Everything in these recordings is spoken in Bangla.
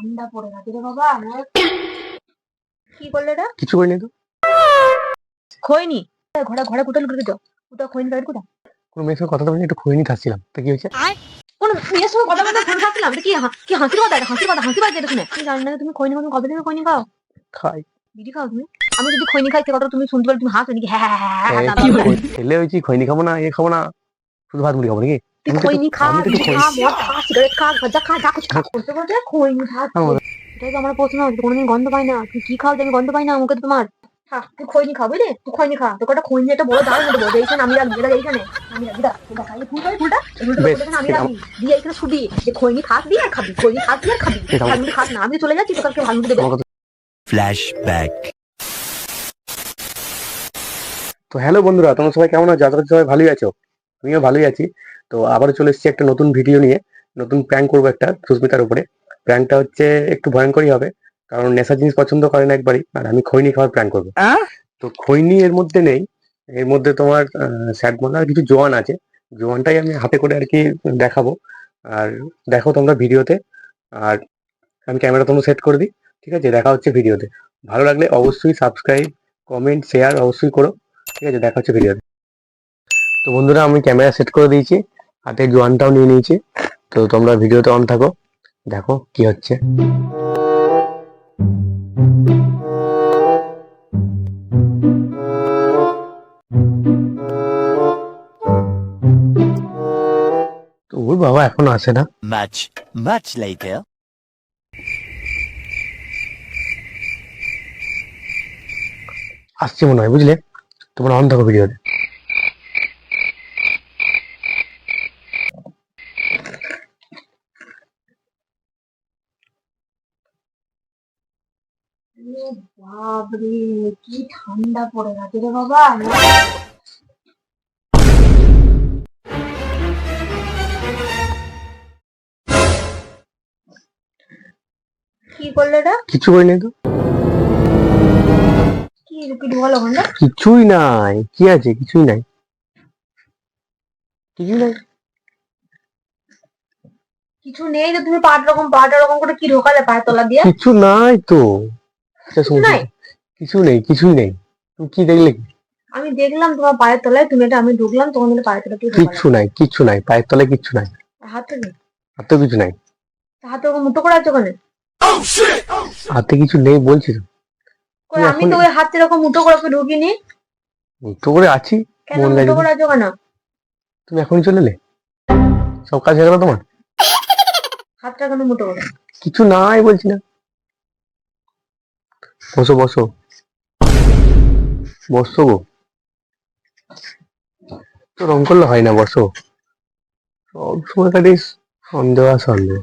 ঠান্ডা পড়ে গেছে রে বাবা। কি করলে এটা? কিছু করিনি তো। খইনি ঘোড়া ঘোড়া কুটাল করে দাও। কুটা খইনি গাড়ি কুটা। কোনো মেয়ের সঙ্গে কথা বলিনি, একটু খইনি খাচ্ছিলাম, তো কি হয়েছে? কোন মেয়ের সঙ্গে কথা বলতে ফোন খাচ্ছিলাম? এটা কি হাসির কথা? এটা হাসি বাজে এটা শুনে। আমি জানি না তুমি খইনি কখন কবে থেকে খইনি খাও? খাই। বিড়ি খাও তুমি? আমি যদি খইনি খাই সে কথা তুমি শুনতে পারলে তুমি হাসো নাকি? হ্যাঁ হ্যাঁ হ্যাঁ হ্যাঁ হ্যাঁ, কি দাঁড়াও। খেলে হয়েছি, খইনি খাবো না, খাবো না, শুধু ভাত মুড়ি খাবো নাকি? তুই আমি তো খইনি খা, আমি তো বিড়ি খই খা, মদ খা, সিগারেট খা, গাঁজা খা, যা কিছু খা। বলতে বলতে খইনি খাচ্ছি। এটাই তো আমার প্রশ্ন। তুই কোনোদিন গন্ধ পাই না। তুই কি খাও যে আমি গন্ধ পাই না মুখে তো তোমার? খা, তুই খইনি খা বুঝলি? তুই খইনি খা। তোকে একটা খইনি একটা বড় দাঁড় মধ্যে দেবো। এইখানে আমি রাখবি, এটা এইখানে আমি রাখবি। ফুলটা খাই, ফুলটা ফুলটা বেশ, এখানে আমি রাখবি। দিয়ে এইখানে শুবি যে খইনি খাস দিয়ে আর খাবি, খইনি খাস দিয়ে আর খাবি। ভালমুড়ি খাস না, আমি চলে যাচ্ছি, তোকে আজকে ভালমুড়ি দেবে। ফ্ল্যাশব্যাক। তো হ্যালো বন্ধুরা, তোমরা সবাই কেমন আছো? আশা করি সবাই ভালোই আছো, আমিও ভালোই আছি। তো আবারও চলে এসেছি একটা নতুন ভিডিও নিয়ে। নতুন প্র্যাঙ্ক করবো একটা সুস্মিতার উপরে। প্র্যাঙ্কটা হচ্ছে একটু ভয়ঙ্করই হবে, কারণ নেশা জিনিস পছন্দ করে না একবারই, আর আমি খৈনি খাওয়ার প্র্যাঙ্ক করবো। তো খৈনি এর মধ্যে নেই, এর মধ্যে তোমার স্যাড মনে আর কিছু জোয়ান আছে। জোয়ানটাই আমি হাতে করে আর কি দেখাবো। আর দেখো তোমরা ভিডিওতে, আর আমি ক্যামেরা তোমরা সেট করে দিই। ঠিক আছে, দেখা হচ্ছে ভিডিওতে। ভালো লাগলে অবশ্যই সাবস্ক্রাইব, কমেন্ট, শেয়ার অবশ্যই করো। ঠিক আছে, দেখা হচ্ছে ভিডিওতে। তো বন্ধুরা, আমি ক্যামেরা সেট করে দিয়েছি, হাতে জোয়ানটাও নিয়ে নিয়েছি। তো তোমরা ভিডিওতে অন থাকো, দেখো কি হচ্ছে। তো ওর বাবা এখনো আসে না। Much later. আসছে মনে হয়, বুঝলে? তোমরা অন থাকো ভিডিওতে। বাপরে, কি ঠান্ডা পড়ে গেছে রে বাবা। কি করলে এটা? কিছু করিনি তো। কি কি বলো ঘন্টা? কিছুই নাই, কি আছে? কিছুই নাই, কিছুই নাই। কিছু নেই তো তুমি পাটা রকম করে কি ঢোকালে পায়ের তলা দিয়ে? কিছু নাই তো। আচ্ছা, কিছু নাই? কিছু নেই, কিছুই নেই। তুমি কি দেখলে? আমি দেখলাম তোমার পায়ের তলায়, তুমি এটা আমি ঢুকলাম তখন তুমি পায়ের তলায় কি কিচ্ছু নাই, কিচ্ছু নাই, পায়ের তলায় কিচ্ছু নাই, হাতে নেই? হাতেও কিছু নাই। হাতে ওরকম মুঠো করে আছে ওখানে? হাতে কিছু নেই বলছি তো। কই আমি তো ওই হাতে এরকম মুঠো করে ওকে ঢুকিনি। তো করে আছি, কেন মন মুঠো লাগে। করে আছো কেন? তুমি এখনই চলে এলে, সব কাজ হয়ে গেল তোমার? হাতটা কেন মুঠো করে? কিছু নাই বলছি না। বসো বসো বসো গো। তো রং করলে হয় না, বসো। সব সময় কাটিস সন্দেহ আর সন্দেহ।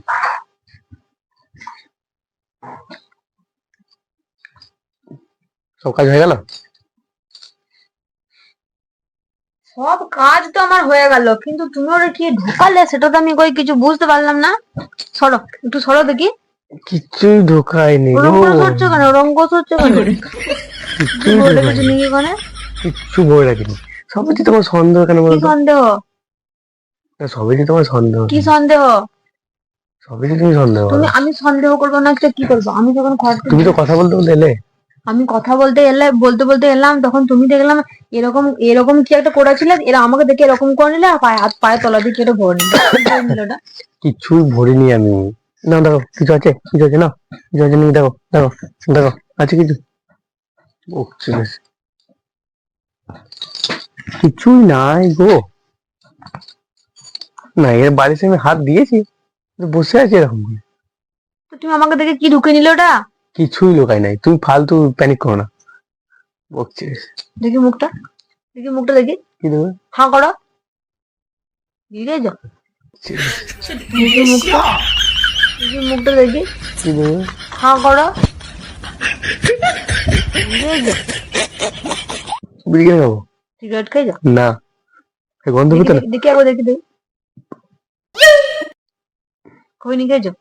সব কাজ হয়ে গেল? সব কাজ তো আমার হয়ে গেল, কিন্তু তুমি ওরা কি ঢোকালে সেটা তো আমি কই কিছু বুঝতে পারলাম না। সরো, একটু সরো দেখি। কিছুই ঢোকায়নি গো। রঙ্গ হচ্ছে কেন? রঙ্গ হচ্ছে কেন? কিছুই বলে ঢোকায়নি, কিছু নেই ওখানে? কিচ্ছু বলে রাখিনি। সবই যে তোমার সন্দেহ কেন কি বলতো? সন্দেহ? সবই যে তোমার সন্দেহ, কি সন্দেহ? সবই যে তুমি সন্দেহ তুমি করো। আমি সন্দেহ করবো না তো কি করবো? আমি যখন ঘর থেকে তুমি তো কথা বলতে বলতে এলে। আমি কথা বলতে এলাম তখন তুমি দেখলাম এরকম এরকম কি একটা করেছিলে, এরা আমাকে দেখে এরকম করে নিলে আর হাত পায়ে তলা দিয়ে কেটে ভরে নিল ওটা। কিছুই ভরিনি আমি। না দেখো, কিছু আছে, কিছু আছে না, কিছু আছে নাকি? দেখো দেখো দেখো, আছে কিছু? বকছি বেশ। কিছুই নাই গো। না, এর বাড়িতে আমি হাত দিয়েছি, বসে আছি এরকম করে। তো তুমি আমাকে দেখে কি ঢুকে নিলে ওটা? কিছুই লোকাই নাই, তুমি ফালতু প্যানিক করো না। বকছি বেশ। দেখি মুখটা, দেখি। কি দেবে? হাঁ করো, দিয়ে যাও। দেখি মুখটা দেখি। কি দেবে? হাঁ করো, দিয়ে যাও। বিড়ি কিনে খাবো? সিগারেট খাই যাও। না, গন্ধ পেতে না। দেখি একবার দেখি খৈনি খেয়ে যাও।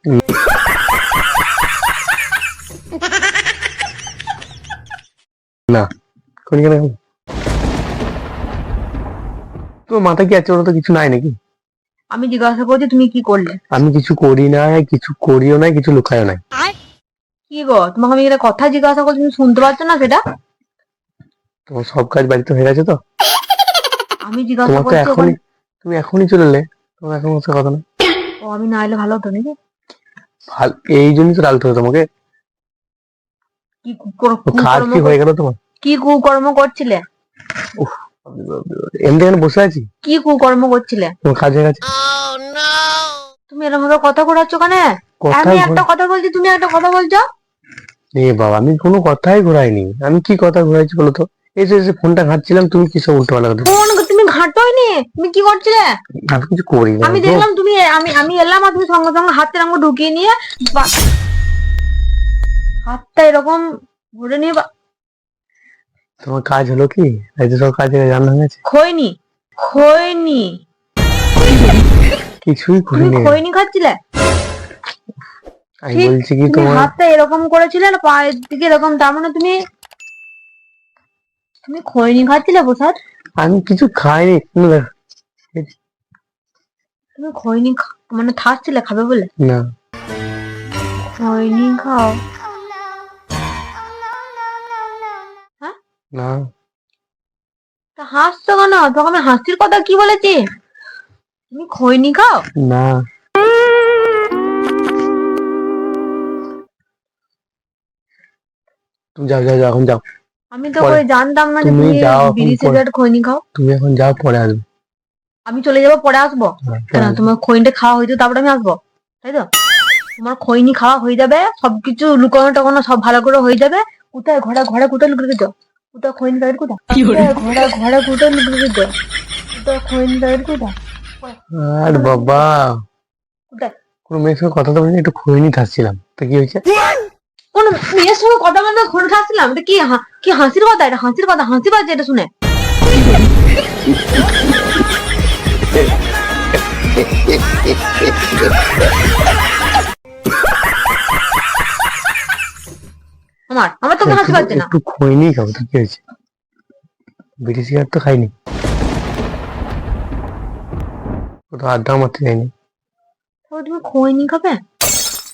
না, কোন কেন খাবো? তোমার মাথায় কি আছে? ওরা তো কিছু নাই নাকি? আমি জিজ্ঞাসা করছি তুমি কি করলে? আমি কিছু করি নাই, কিছু করিও নাই, কিছু লুকায়ও নাই। কি গো, তোমাকে আমি একটা কথা জিজ্ঞাসা করছি, তুমি শুনতে পাচ্ছ না সেটা? তোমার সব কাজ বাড়িতে হয়ে গেছে তো? আমি জিজ্ঞাসা তোমার তো করছি এখনই, তুমি এখনই চলে এলে, তোমার এখন হচ্ছে কথা না। ও আমি না এলে ভালো হতো নাকি? এই জন্যই তো ডালতে হবে তোমাকে। কি তো কাজ কি হয়ে গেল তোমার? কি কুকর্ম করছিলে? উফ, এমনি এখানে বসে আছি, কি কুকর্ম করছিলে? তোমার কাজ হয়ে গেছে। তুমি এরকম ভাবে কথা ঘোরাচ্ছ কেন? কথা আমি একটা কথা বলছি, তুমি একটা কথা বলছো। এ বাবা, আমি কোনো কথাই ঘোরাইনি। আমি কি কথা ঘোরাইছি বলো তো? এসে এসে ফোনটা ঘাঁটছিলাম, তুমি কি সব উল্টো পাল্টা কথা? ফোন তুমি ঘাঁটোইনি, তুমি কি করছিলে? আমি কিছু করি না আমি গো। দেখলাম তুমি, আমি এলাম আর তুমি সঙ্গে সঙ্গে হাতের আঙুল ঢুকিয়ে নিয়ে হাতটা এরকম ঘুরে নিয়ে তোমার কাজ হলো কি? এই যে সব কাজে জানা হয়ে গেছে। খইনি খইনি কিছুই তুমি করিনি। খইনি খাচ্ছিলে? আমি ঠিক, বলছি কি তুমি তোমার, হাতটা এরকম করেছিলে না পায়ের দিকে এরকম, তার মানে তুমি তুমি খইনি খাচ্ছিলে প্রসাদ? আমি কিছু খাইনি। তুমি খইনি মানে থাকছিলে খাবে বলে? না, খইনি খাও? হ্যাঁ, না, তা হাসছো কেন? তোকে আমি হাসির কথা কি বলেছি? তুমি খইনি খাও? না। তুমি যাও যাও যাও, এখন যাও। আমি তো করে জানতাম না যে তুমি তুমি যাও এখন, বিড়ি সিগারেট খইনি খাও। তুমি এখন যাও, পরে আসবে। আমি চলে যাবো, পরে আসবো? কেন, তোমার খইনিটা খাওয়া হয়েছে তারপরে আমি আসবো, তাই তো? তোমার খইনি খাওয়া হয়ে যাবে, সবকিছু লুকানো টাকানো সব ভালো করে হয়ে যাবে। কোথায় ঘোড়া ঘোড়া কোথায় লুকিয়ে রেখেছো? কোথায় খইনি প্যাকেট কোথায়? ঘোড়া ঘোড়া কোথায় লুকিয়ে রেখেছো? কোথায় খইনি প্যাকেট কোথায়? আর বাবা, কোথায়? কোনো মেয়ের সঙ্গে কথা তো বলিনি, একটু খৈনি খাচ্ছিলাম, তো কি হয়েছে? কোন মেয়ের সঙ্গে কথা বলতে খোঁড় খাচ্ছিলাম? এটা কি কি হাসির কথা? এটা হাসির কথা? হাসি পাচ্ছে এটা শুনে? আমার তোকে হাসি পাচ্ছে না? একটু খৈনি খাবো, তো কি হয়েছে? বিড়ি সিগারেট তো খাইনি, তো আড্ডা মারতে যাইনি। তবে তুমি খইনি খাবে?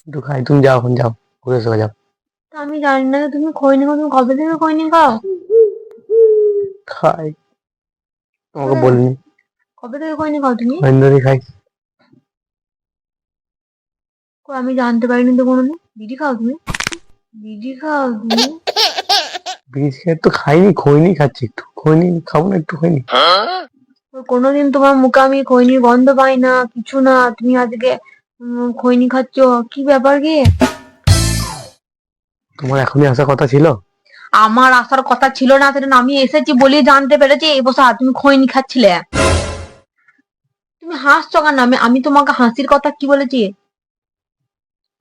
একটু খাই, তুমি যাও এখন, যাও ঘুরে এসো, যাও। তা আমি জানি না যে তুমি খইনি খাও, তুমি কবে থেকে খইনি খাও? খাই, তোমাকে বলিনি, কবে থেকে খইনি খাও তুমি? কদিন ধরে খাই। আমি জানতে পারিনি তো কোনোদিন। বিড়ি খাও তুমি? বিড়ি খাও তুমি? বিড়ি সিগারেট তো খাইনি, খৈনি খাচ্ছি, একটু খৈনি খাবো না, একটু খৈনি। কোনোদিন তোমার মুখে আমি খৈনির গন্ধ পাই না, কিছু না, তুমি আজকে খৈনি খাচ্ছ, কি ব্যাপার কি? তোমার এখনই আসার কথা ছিল। আমার আসার কথা ছিল না, সেটা না, আমি এসেছি বলেই জানতে পেরেছি এই বছর তুমি খৈনি খাচ্ছিলে। তুমি হাসছো কেন? আমি তোমাকে হাসির কথা কি বলেছি?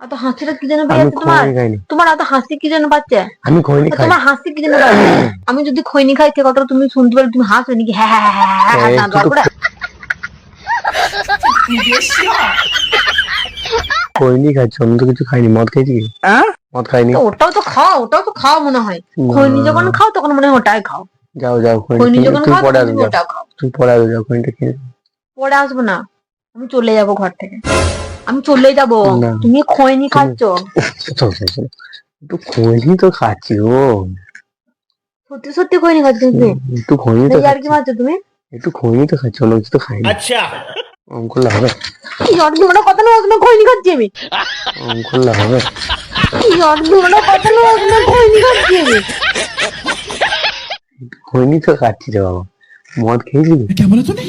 এত হাসিটা কি জন্য পেয়ে আমি যাচ্ছে তোমার? খৈনি খাইনি, তোমার এত হাসি কি জন্য পাচ্ছে? আমি খৈনি খাই। তোমার হাসি কি জন্য পাচ্ছে? আমি যদি খৈনি খাই সে কথাটা তুমি শুনতে পেলে তুমি হাসবে নাকি? হ্যাঁ হ্যাঁ হ্যাঁ হ্যাঁ হ্যাঁ না দরকার করে? খৈনি খাচ্ছি, অন্য তো কিছু খাইনি। মদ খাইছি কি? মদ খাইনি। তো ওটাও তো খাও মনে হয়। খৈনি যখন খাও তখন মনে হয় ওটাই খাও। যাও যাও, খৈনি যখন তুমি খাও পরে তখন আসবে, তুমি যাও ওটাও খাও। তুমি পরে আসবে, যাও খৈনিটা খেয়ে। পরে আসবো না, আমি চলে যাবো ঘর থেকে, আমি চলে যাবো। না। তুমি খৈনি খাচ্ছ? একটু খৈনি তো খাচ্ছি ও, সত্যি সত্যি খৈনি খাচ্ছ তুমি? একটু খৈনি তো আর কি খাচ্ছি, মারছো তুমি? একটু খৈনি তো খাচ্ছি, অন্য কিছু তো খাইনি। अच्छा অঙ্ক করলে হবে? কি অর্ধ কথা না, ওখানে খৈনি খাচ্ছি আমি? অঙ্ক করলে হবে? কি অর্ধ কথা না, ওখানে খৈনি খাচ্ছি আমি? খৈনি তো খাচ্ছি রে বাবা, মদ খেয়েছি কি? क्या बोला तूने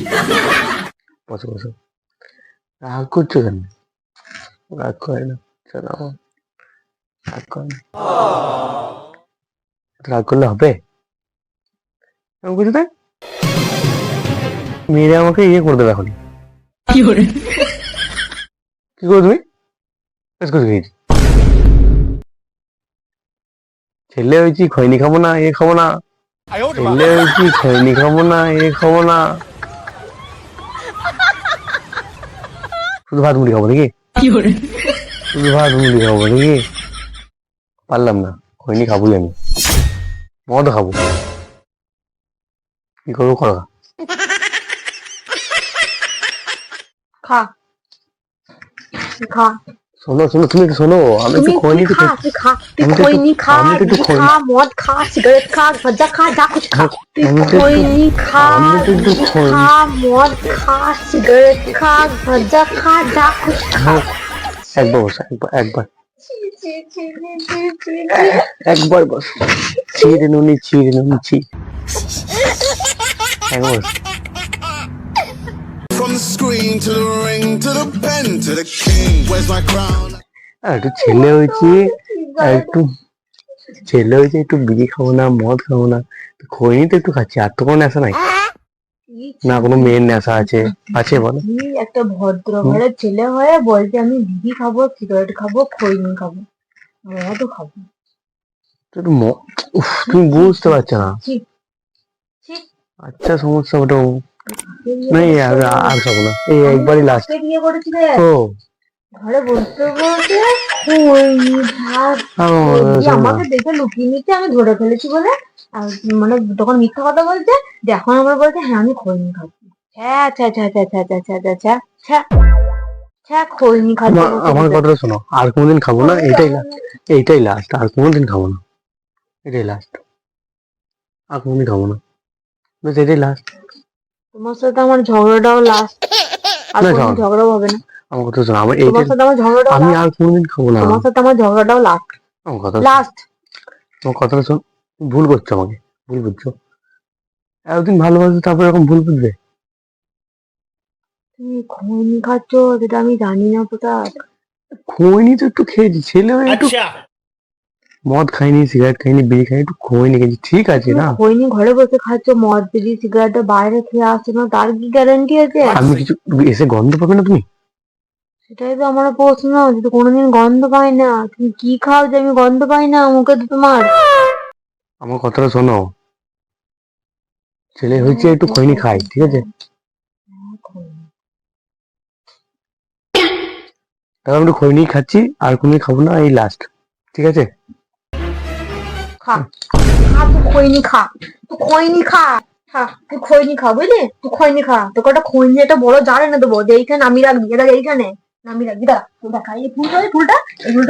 বসো বসো, রাগ করছো কেন? রাগ করে না, চলো, রাগ করে না। রাগ করলে হবে? আমি কিছু তাই মেরে আমাকে ইয়ে করে দেবে এখন। কি করো তুমি? বেশ করে খেয়েছি, ছেলে হয়েছি খৈনি খাবো না, এ খাবো না। ছেলে হয়েছি খৈনি খাবো না, এ খাবো না, শুধু ভাত মুড়ি খাবো নাকি? শুধু ভাত মুড়ি খাবো নাকি? পারলাম না, খৈনি খাবোই আমি, মদ খাবো। কি করবো করো। খা তুই খা শোনো শোনো, তুমি একটু শোনো, আমি একটু তুই খৈনি তুই খা তুই খা তুই আমি তো একটু- খৈনি খা আমি তো একটু বিড়ি খৈনি- খা মদ খা সিগারেট খা গাঁজা খা যা কিছু খা তুই আমি তো একটু- খৈনি খা আমি তো একটু বিড়ি খৈনি- খা মদ খা সিগারেট খা গাঁজা খা যা কিছু খা একবার বসো, একবার ছি, ছি, ছি, ছি, ছি, ছি, ছি। একবার বস, ছিঁড়ে নুনি ছি। একবার বসো। From the screen to the ring to the pen to the king. Where's my crown? একটু ছেলে হয়েছে একটু বিড়ি খাবো না, মদ খাবো না, তো খৈনি তো একটু খাচ্ছি, আর তো কোনো নেশা নাই না, কোনো মেয়ের নেশা আছে বলো? তুই একটা ভদ্র ঘরের ছেলে হয়ে বলছে আমি বিড়ি খাবো সিগারেট খাবো খৈনি খাবো মদও খাবো তো একটু তুমি বুঝতে পারছো না। ছি, ছি। আচ্ছা সমস্যা ওটা নেই, আর খাবো না, এই একবারই লাস্ট। কাকে বিয়ে করেছি রে ও ঘরে বলতে বলতে খৈনি ভাত দিয়ে আমাকে দেখে লুকিয়ে নিতে আমি ধরে ফেলেছি বলে আর মানে তখন মিথ্যা কথা বলছে যে এখন আমার বলছে হ্যাঁ আমি খৈনি খাচ্ছি ছ্যা ছ্যা ছ্যা ছ্যা ছ্যা ছ্যা ছ্যা ছ্যা ছ্যা ছ্যা ছ্যা খৈনি খাচ্ছি আমার কথাটা শোনো, আর কোনোদিন খাবো না, এইটাই লাস্ট, আর কোনোদিন খাবো না, এটাই লাস্ট, আর কোনোদিন খাবো না, ব্যাস এটাই লাস্ট। তোমার সাথে আমার ঝগড়াটাও লাস্ট আর না, কোনো ঝগড়াও হবে না আমার কথা শোনো, আমার তোমার এইটাই, সাথে আমার ঝগড়াটাও আমি last, আর কোনোদিন খাবো না, তোমার সাথে আমার ঝগড়াটাও লাস্ট আমার কথা লাস্ট তোমার কথাটা শোন, ভুল করছো, আমাকে ভুল বুঝছো, এতদিন ভালোবাসো তারপর এরকম ভুল বুঝবে? তুমি খৈনি খাচ্ছ যেটা আমি জানি না প্রতাপ খৈনি তো একটু খেয়েছি, ছেলে হয়ে একটু মদ খাইনি, সিগারেট খাইনি, বিড়ি খাইনি, একটু খৈনি খেয়েছি, ঠিক আছে তুমি না? খৈনি ঘরে বসে খাচ্ছ মদ বিড়ি সিগারেট বাইরে খেয়ে আসছো না তার কি গ্যারান্টি আছে আমি কিছু এসে গন্ধ পাবে না তুমি? সেটাই তো আমার প্রশ্ন যে তো কোনোদিন গন্ধ পাই না তুমি কি খাও যে আমি গন্ধ পাই না মুখে তো তোমার আমার কথাটা শোনো, ছেলে হয়েছে একটু খৈনি খাই, ঠিক আছে? তাহলে আমি একটু খৈনি খাচ্ছি, আর কোনোদিন খাবো না, এই লাস্ট, ঠিক আছে? খা খা তুই খৈনি খা তুই খৈনি খা খা তুই খৈনি খা বুঝলি তুই খৈনি খা তোকে একটা খৈনি একটা বড় জার এনে দেবো যে এইখানে আমি রাখবি এটা এইখানে নামিয়ে রাখবি দাঁড়া দেখা এই ফুলটা এই ফুলটা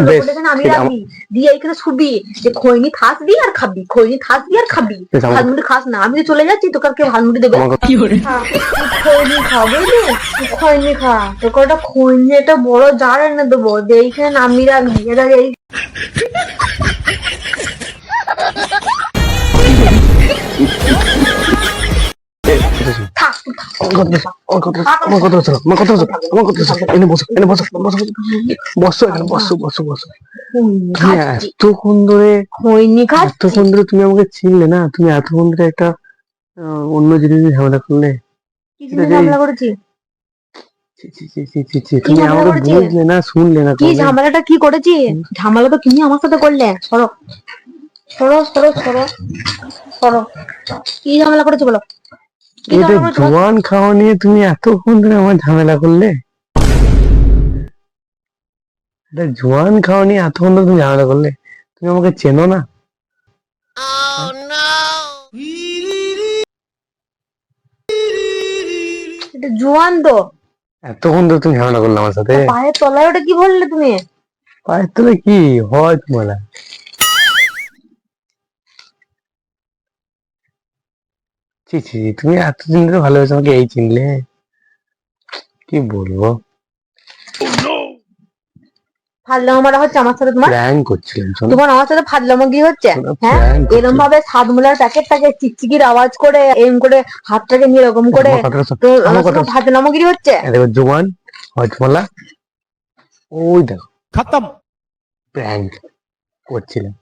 বেশ, এখানে আমি ঠিক আছে, রাখবি দিয়ে এইখানে শুবি যে খৈনি থাসবি আর খাবি খৈনি থাসবি আর খাবি বেশ, ভাতমুড়ি খাস না আমি তো চলে যাচ্ছি তোকে আর কেউ ভাতমুড়ি দেবে আমার কথা- খা, তুই খৈনি খা বুঝলি তুই খৈনি খা তোকে একটা খৈনি একটা বড় জার এনে দেবো যে এইখানে নামিয়ে রাখবি এটা এই থাক তুই থাক আমার কথা শোনো, আমার কথা শোনো, এনে বসো, বসো। খৈনি তুমি খাচ্ছি এতক্ষণ ধরে খৈনি খাচ্ছি তুমি আমাকে চিনলে না, তুমি এতক্ষণ ধরে একটা অন্য জিনিস নিয়ে ঝামেলা করলে, কি জন্য ঝামেলা করেছি ছি, তুমি ঝামেলা আমাকে করেছি? বুঝলে না, শুনলে না, কি তবে ঝামেলাটা কি করেছি ঝামেলা তো তুমি আমার সাথে করলে সরো সরো সরো সরো সরো কি ঝামেলা করেছো বলো কি এটা ঝামেলা করেছো জোয়ান খাওয়া নিয়ে তুমি এতক্ষণ ধরে আমার ঝামেলা করলে, এটা জোয়ান খাওয়া নিয়ে এতক্ষণ ধরে তুমি ঝামেলা করলে, তুমি আমাকে চেনো না? এটা জোয়ান তো এতক্ষণ ধরে তুমি ঝামেলা করলে আমার সাথে, পায়ের তলায় ওটা কি বললে তুমি পায়ের তলে কি হয় তোমার? ছি, তুমি এতদিন ধরে ভালোবাসো আমাকে, এই চিনলে, কি বলবো? ফাজলামো মারা হচ্ছে আমার সাথে প্র্যাঙ্ক করছিলাম, শোনো, তোমার আমার সাথে ফাজলামো কি হচ্ছে হ্যাঁ prank করছিলাম। এরকম ভাবে সাতমুলার প্যাকেটটাকে চিকচিকির আওয়াজ করে এম করে হাতটাকে নিয়ে এরকম করে আমার কথাটা শোনো, তো আমার আমার কথা সাথে ফাজলামোগিরি হচ্ছে দেখো, জোয়ান হজমলা, ওই দেখো खत्म। প্র্যাঙ্ক করছিলাম,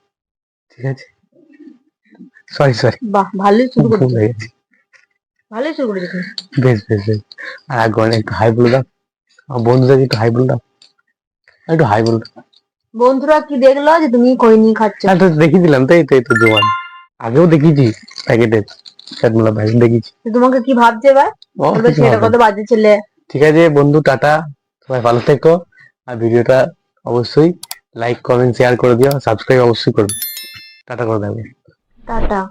ঠিক আছে? সরি, বাহ ভালোই শুরু ভুল করেছো হয়ে গেছে, ভালোই শুরু করেছো বেশ, আর একবার একটু হাই বলে দাও, আমার বন্ধুদেরকে একটু হাই বলে দাও, একটু হাই বলে দাও। বন্ধুরা কি দেখলো যে তুমি খৈনি খাচ্ছ হ্যাঁ, তো দেখিয়ে দিলাম, এই তো জোয়ান, আগেও দেখিয়েছি প্যাকেটের, হজমলা প্যাকেট দেখিয়েছি। তো তোমাকে কি ভাবছে এবার ও, বলবে কিছু সেটা হবে কত না। বাজে ছেলে ঠিক আছে বন্ধু, টাটা, সবাই ভালো থেকো, আর ভিডিওটা অবশ্যই লাইক কমেন্ট শেয়ার করে দিও, সাবস্ক্রাইব অবশ্যই করবে, টাটা করে দেবে। টাটা